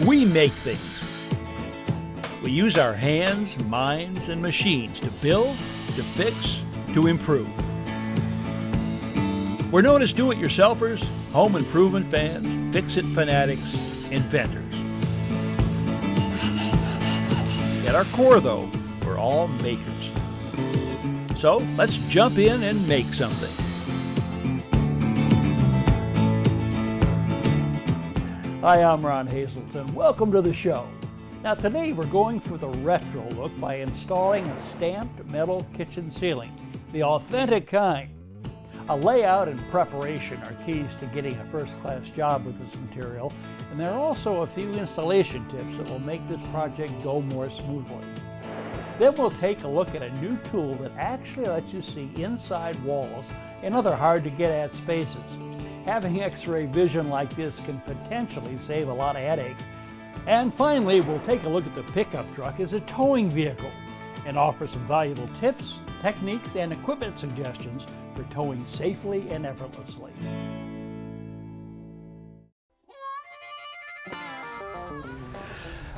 We make things. We use our hands, minds, and machines to build, to fix, to improve. We're known as do-it-yourselfers, home improvement fans, fix-it fanatics, inventors. At our core, though, we're all makers. So let's jump in and make something. Hi, I'm Ron Hazelton. Welcome to the show. Now today we're going for the retro look by installing a stamped metal kitchen ceiling, the authentic kind. A layout and preparation are keys to getting a first-class job with this material, and there are also a few installation tips that will make this project go more smoothly. Then we'll take a look at a new tool that actually lets you see inside walls and other hard-to-get-at spaces. Having X-ray vision like this can potentially save a lot of headache. And finally, we'll take a look at the pickup truck as a towing vehicle and offer some valuable tips, techniques, and equipment suggestions for towing safely and effortlessly.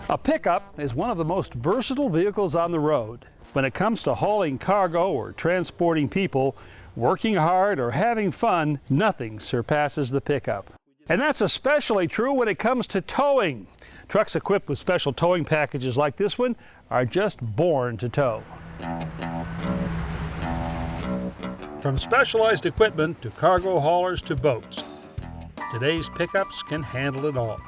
A pickup is one of the most versatile vehicles on the road. When it comes to hauling cargo or transporting people, working hard or having fun, nothing surpasses the pickup. And that's especially true when it comes to towing. Trucks equipped with special towing packages like this one are just born to tow. From specialized equipment to cargo haulers to boats, today's pickups can handle it all.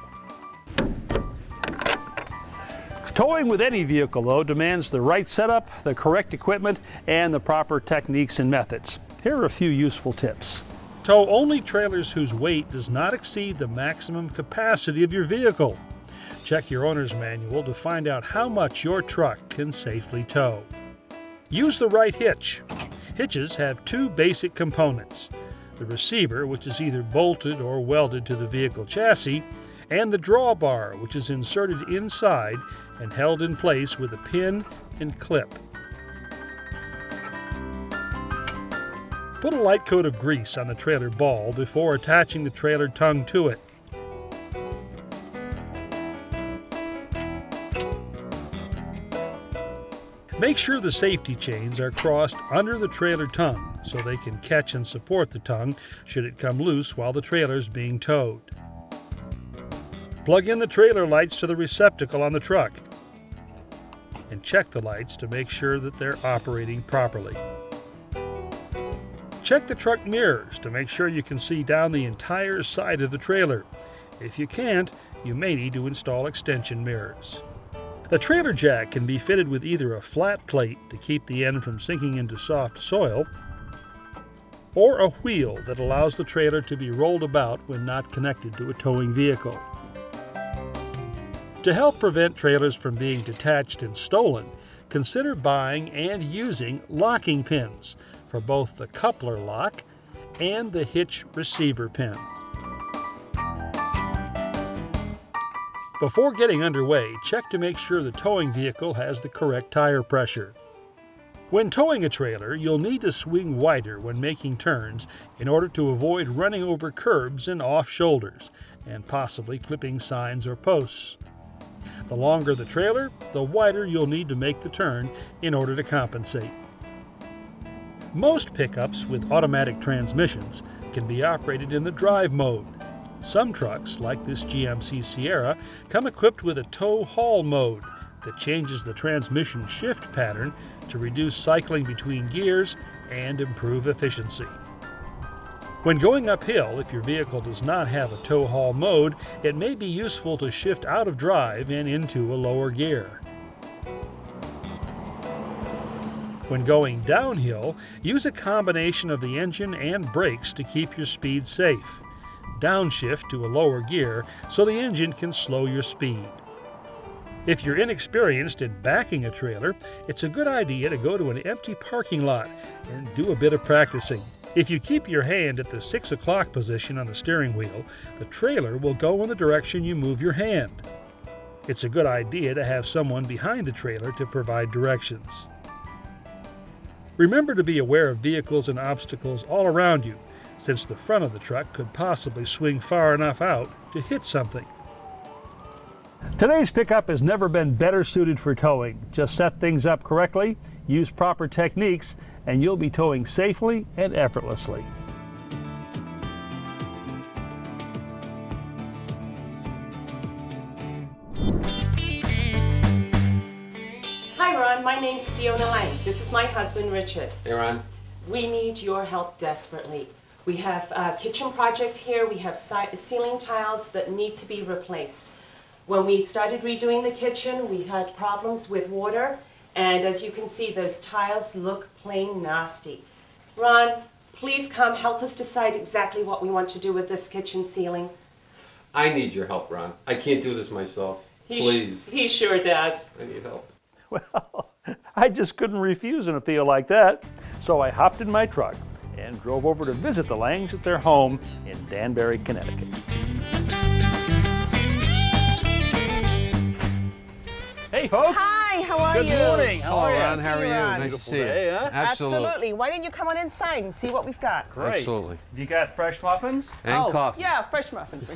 Towing with any vehicle, though, demands the right setup, the correct equipment, and the proper techniques and methods. Here are a few useful tips. Tow only trailers whose weight does not exceed the maximum capacity of your vehicle. Check your owner's manual to find out how much your truck can safely tow. Use the right hitch. Hitches have two basic components: the receiver, which is either bolted or welded to the vehicle chassis, and the drawbar, which is inserted inside and held in place with a pin and clip. Put a light coat of grease on the trailer ball before attaching the trailer tongue to it. Make sure the safety chains are crossed under the trailer tongue so they can catch and support the tongue should it come loose while the trailer is being towed. Plug in the trailer lights to the receptacle on the truck and check the lights to make sure that they're operating properly. Check the truck mirrors to make sure you can see down the entire side of the trailer. If you can't, you may need to install extension mirrors. The trailer jack can be fitted with either a flat plate to keep the end from sinking into soft soil, or a wheel that allows the trailer to be rolled about when not connected to a towing vehicle. To help prevent trailers from being detached and stolen, consider buying and using locking pins for both the coupler lock and the hitch receiver pin. Before getting underway, check to make sure the towing vehicle has the correct tire pressure. When towing a trailer, you'll need to swing wider when making turns in order to avoid running over curbs and off shoulders, and possibly clipping signs or posts. The longer the trailer, the wider you'll need to make the turn in order to compensate. Most pickups with automatic transmissions can be operated in the drive mode. Some trucks, like this GMC Sierra, come equipped with a tow-haul mode that changes the transmission shift pattern to reduce cycling between gears and improve efficiency. When going uphill, if your vehicle does not have a tow-haul mode, it may be useful to shift out of drive and into a lower gear. When going downhill, use a combination of the engine and brakes to keep your speed safe. Downshift to a lower gear so the engine can slow your speed. If you're inexperienced in backing a trailer, it's a good idea to go to an empty parking lot and do a bit of practicing. If you keep your hand at the 6 o'clock position on the steering wheel, the trailer will go in the direction you move your hand. It's a good idea to have someone behind the trailer to provide directions. Remember to be aware of vehicles and obstacles all around you, since the front of the truck could possibly swing far enough out to hit something. Today's pickup has never been better suited for towing. Just set things up correctly, use proper techniques, and you'll be towing safely and effortlessly. Hi Ron, my name's Fiona Lang. This is my husband Richard. Hey Ron. We need your help desperately. We have a kitchen project here. We have ceiling tiles that need to be replaced. When we started redoing the kitchen, we had problems with water, and as you can see, those tiles look plain nasty. Ron, please come help us decide exactly what we want to do with this kitchen ceiling. I need your help, Ron. I can't do this myself. Please. He sure does. I need help. Well, I just couldn't refuse an appeal like that, so I hopped in my truck and drove over to visit the Langs at their home in Danbury, Connecticut. Hey folks! Hi, how are you? Good morning. How are you? Ron, how are you? Ron. Nice to see you. Day, huh? Absolutely. Why don't you come on inside and see what we've got? Great. Absolutely. You got fresh muffins? And coffee. Yeah, fresh muffins.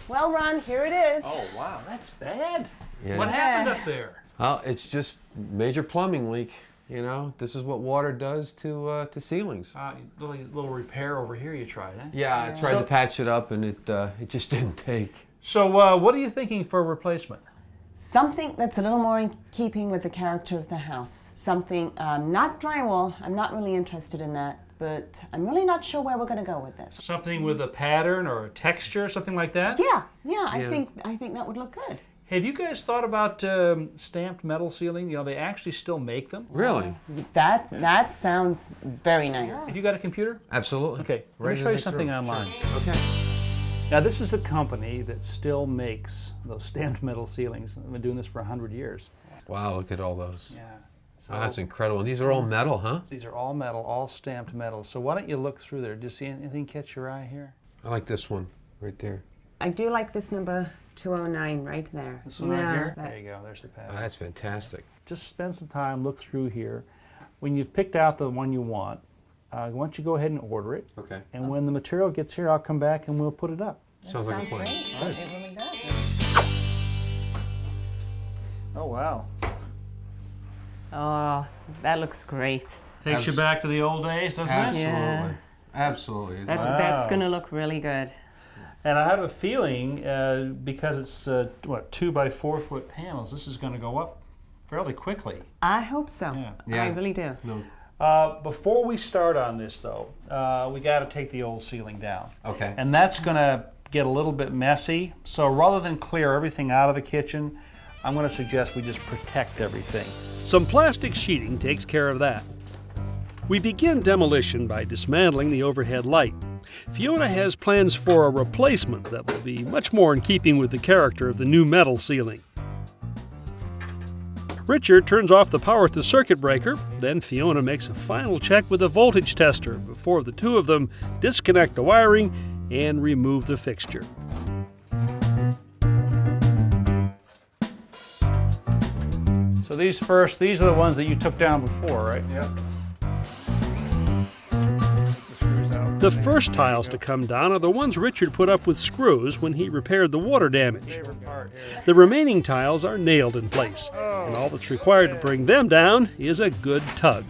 Well, Ron, here it is. Oh wow, that's bad. Yeah. What happened up there? Well, it's just major plumbing leak. You know, this is what water does to ceilings. Little repair over here you tried, huh? Yeah, I tried to patch it up, and it just didn't take. So what are you thinking for a replacement? Something that's a little more in keeping with the character of the house. Something, not drywall. I'm not really interested in that, but I'm really not sure where we're going to go with this. Something with a pattern or a texture, something like that? Yeah. I think that would look good. Have you guys thought about stamped metal ceiling? You know, they actually still make them. Really? That sounds very nice. Have you got a computer? Absolutely. Okay, let Right me in show the you next something room. online. Sure. Okay. Now, this is a company that still makes those stamped metal ceilings. They've been doing this for 100 years. Wow, look at all those. Yeah. So Oh, that's incredible. And these are all metal, huh? these are all metal, all stamped metal. So why don't you look through there? Do you see anything catch your eye here? I like this one right there. I do like this number 209 right there. This one right here? There you go. There's the Oh, pattern. that's fantastic. Just spend some time, look through here. When you've picked out the one you want, why don't you go ahead and order it? Okay. And when the material gets here, I'll come back and we'll put it up. Sounds like a plan. Great. It really does. Oh, wow. Oh, that looks great. Takes you back to the old days, doesn't it? Absolutely. Yeah. Absolutely. It's That's going to look really good. And I have a feeling, because it's, 2 by 4 foot panels, this is going to go up fairly quickly. I hope so. Yeah. I really do. No. Before we start on this, though, we got to take the old ceiling down. Okay. And that's going to get a little bit messy. So rather than clear everything out of the kitchen, I'm going to suggest we just protect everything. Some plastic sheeting takes care of that. We begin demolition by dismantling the overhead light. Fiona has plans for a replacement that will be much more in keeping with the character of the new metal ceiling. Richard turns off the power at the circuit breaker, then Fiona makes a final check with a voltage tester before the two of them disconnect the wiring and remove the fixture. So these are the ones that you took down before, right? Yep. The first tiles to come down are the ones Richard put up with screws when he repaired the water damage. The remaining tiles are nailed in place, and all that's required to bring them down is a good tug.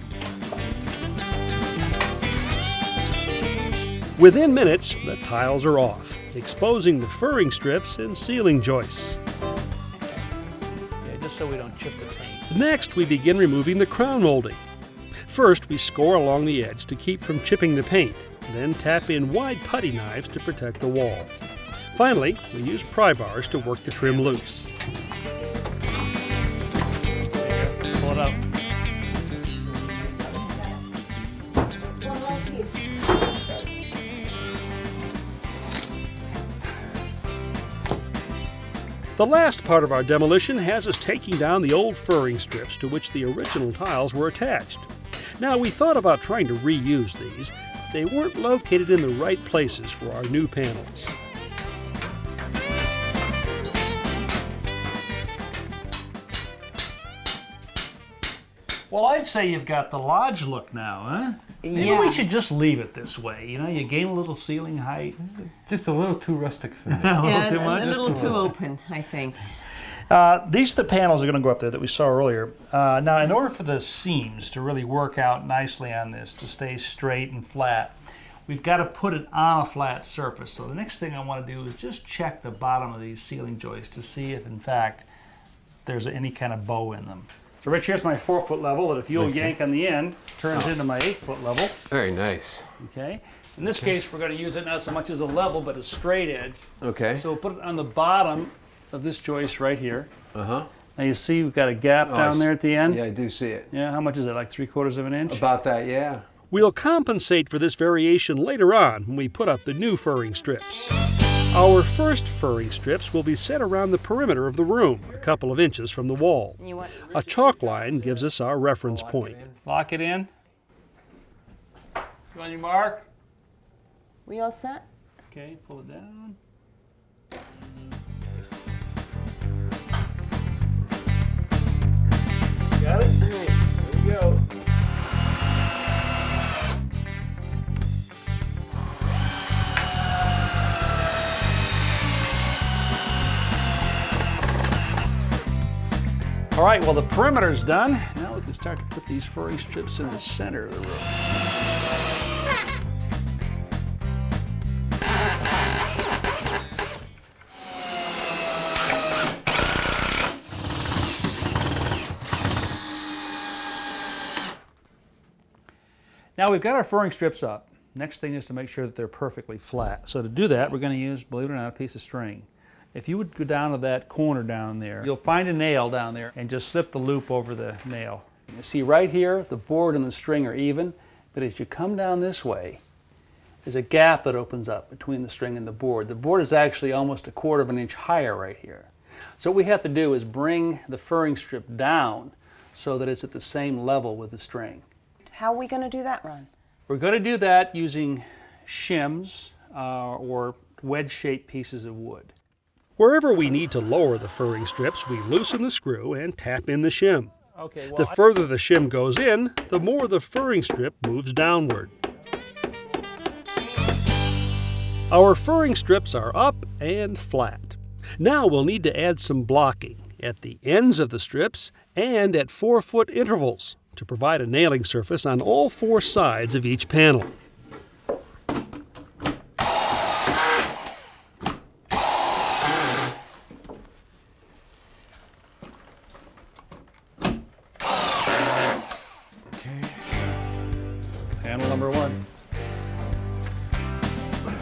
Within minutes, the tiles are off, exposing the furring strips and ceiling joists. Yeah, just so we don't chip the paint. Next, we begin removing the crown molding. First, we score along the edge to keep from chipping the paint, then tap in wide putty knives to protect the wall. Finally, we use pry bars to work the trim loose. Pull it up. The last part of our demolition has us taking down the old furring strips to which the original tiles were attached. Now, we thought about trying to reuse these. They weren't located in the right places for our new panels. Well, I'd say you've got the lodge look now, huh? Maybe we should just leave it this way. You know, you gain a little ceiling height. Just a little too rustic for me. A little too much? A little too open, I think. These are the panels that are going to go up there that we saw earlier. Now, in order for the seams to really work out nicely on this, to stay straight and flat, we've got to put it on a flat surface. So the next thing I want to do is just check the bottom of these ceiling joists to see if, in fact, there's any kind of bow in them. So Rich, here's my 4-foot level that if you'll yank on the end, turns into my 8-foot level. Very nice. Okay. In this case, we're going to use it not so much as a level, but a straight edge. Okay. So we'll put it on the bottom of this joist right here. Uh-huh. Now you see we've got a gap down there at the end. Yeah, I do see it. Yeah, how much is it, like 3/4 of an inch? About that, yeah. We'll compensate for this variation later on when we put up the new furring strips. Our first furring strips will be set around the perimeter of the room, a couple of inches from the wall. A chalk line gives us our reference point. Lock it in. You on your mark? We all set? Okay, pull it down. Got it? All right. Here we go. All right, well, the perimeter's done. Now we can start to put these furring strips in the center of the room. Now we've got our furring strips up. Next thing is to make sure that they're perfectly flat. So to do that, we're going to use, believe it or not, a piece of string. If you would go down to that corner down there, you'll find a nail down there and just slip the loop over the nail. You see right here, the board and the string are even, but as you come down this way, there's a gap that opens up between the string and the board. The board is actually almost 1/4 of an inch higher right here. So what we have to do is bring the furring strip down so that it's at the same level with the string. How are we going to do that, Ron? We're going to do that using shims or wedge-shaped pieces of wood. Wherever we need to lower the furring strips, we loosen the screw and tap in the shim. Okay, well, the further the shim goes in, the more the furring strip moves downward. Our furring strips are up and flat. Now we'll need to add some blocking at the ends of the strips and at 4-foot intervals to provide a nailing surface on all 4 sides of each panel. Panel number 1.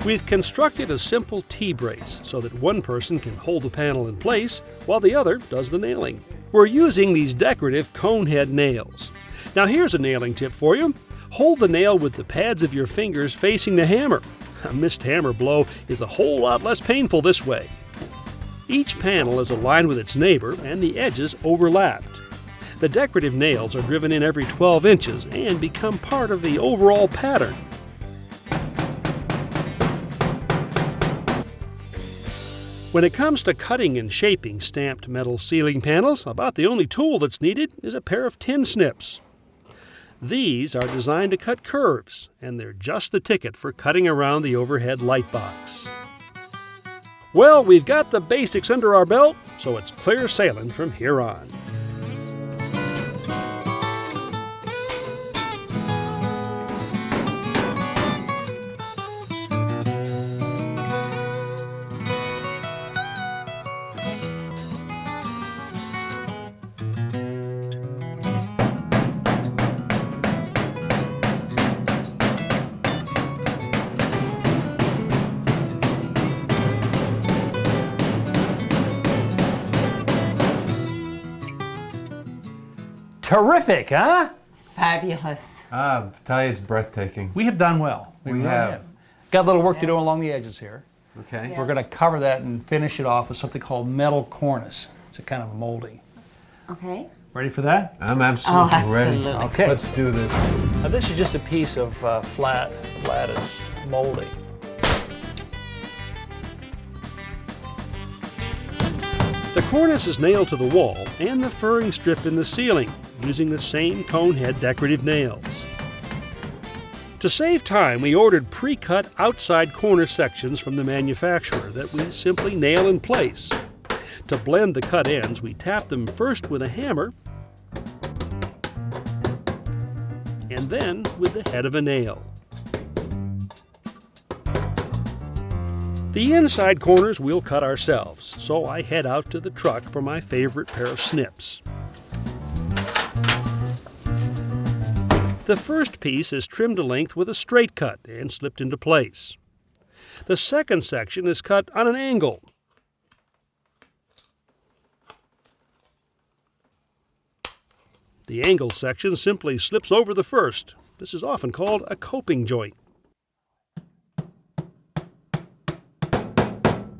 We've constructed a simple T-brace so that one person can hold the panel in place while the other does the nailing. We're using these decorative cone head nails. Now here's a nailing tip for you. Hold the nail with the pads of your fingers facing the hammer. A missed hammer blow is a whole lot less painful this way. Each panel is aligned with its neighbor and the edges overlapped. The decorative nails are driven in every 12 inches and become part of the overall pattern. When it comes to cutting and shaping stamped metal ceiling panels, about the only tool that's needed is a pair of tin snips. These are designed to cut curves, and they're just the ticket for cutting around the overhead light box. Well, we've got the basics under our belt, so it's clear sailing from here on. Terrific, huh? Fabulous. I tell you, it's breathtaking. We have done well. We have. Got a little work to do along the edges here. Okay. Yeah. We're going to cover that and finish it off with something called metal cornice. It's a kind of molding. Okay. Ready for that? I'm absolutely, absolutely. ready. Okay. Let's do this. Now this is just a piece of flat lattice molding. The cornice is nailed to the wall and the furring strip in the ceiling. using the same cone head decorative nails. To save time, we ordered pre-cut outside corner sections from the manufacturer that we simply nail in place. To blend the cut ends, we tap them first with a hammer and then with the head of a nail. The inside corners we'll cut ourselves, so I head out to the truck for my favorite pair of snips. The first piece is trimmed to length with a straight cut and slipped into place. The second section is cut on an angle. The angle section simply slips over the first. This is often called a coping joint.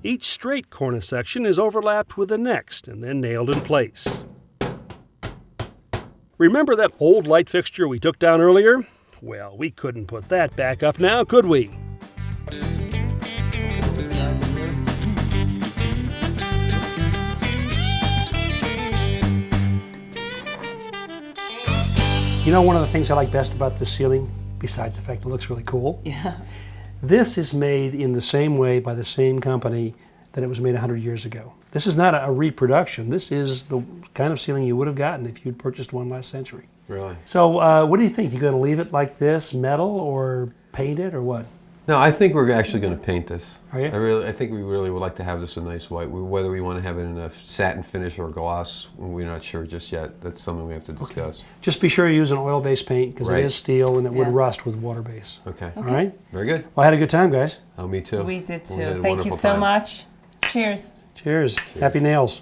Each straight corner section is overlapped with the next and then nailed in place. Remember that old light fixture we took down earlier? Well, we couldn't put that back up now, could we? You know, one of the things I like best about this ceiling, besides the fact it looks really cool, Yeah. this is made in the same way by the same company that it was made 100 years ago. This is not a reproduction. This is the kind of ceiling you would have gotten if you'd purchased one last century. Really? So what do you think? You going to leave it like this, metal, or paint it, or what? No, I think we're actually going to paint this. Are you? I think we really would like to have this a nice white. Whether we want to have it in a satin finish or gloss, we're not sure just yet. That's something we have to discuss. Just be sure you use an oil-based paint because Right. it is steel and it would Yeah. rust with water base. Okay. All right? Very good. Well, I had a good time, guys. Oh, me too. We did We had too. a Thank you wonderful so time. much. Cheers. Cheers. Happy nails.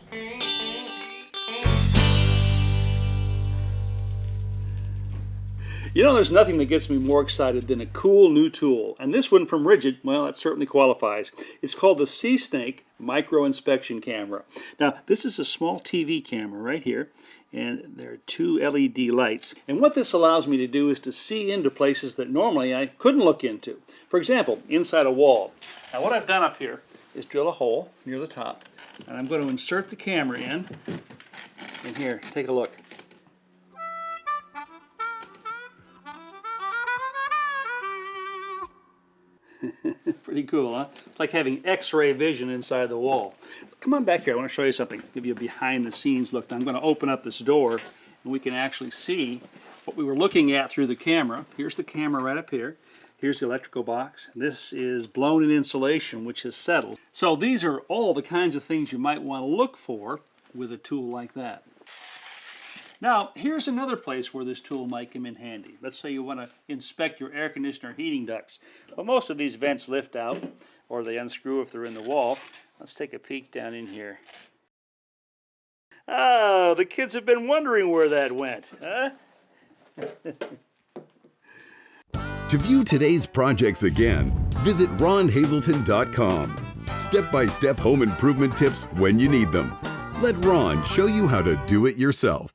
You know, there's nothing that gets me more excited than a cool new tool. And this one from Rigid, well, that certainly qualifies. It's called the Sea Snake Micro Inspection Camera. Now, this is a small TV camera right here, and there are two LED lights. And what this allows me to do is to see into places that normally I couldn't look into. For example, inside a wall. Now, what I've done up here is drill a hole near the top, and I'm going to insert the camera in. And here, take a look. Pretty cool, huh? It's like having X-ray vision inside the wall. Come on back here. I want to show you something. Give you a behind-the-scenes look. Now, I'm going to open up this door, and we can actually see what we were looking at through the camera. Here's the camera right up here. Here's the electrical box. This is blown-in insulation, which has settled. So these are all the kinds of things you might want to look for with a tool like that. Now, here's another place where this tool might come in handy. Let's say you want to inspect your air conditioner heating ducts. Well, most of these vents lift out, or they unscrew if they're in the wall. Let's take a peek down in here. Oh, the kids have been wondering where that went, huh? To view today's projects again, visit ronhazelton.com. Step-by-step home improvement tips when you need them. Let Ron show you how to do it yourself.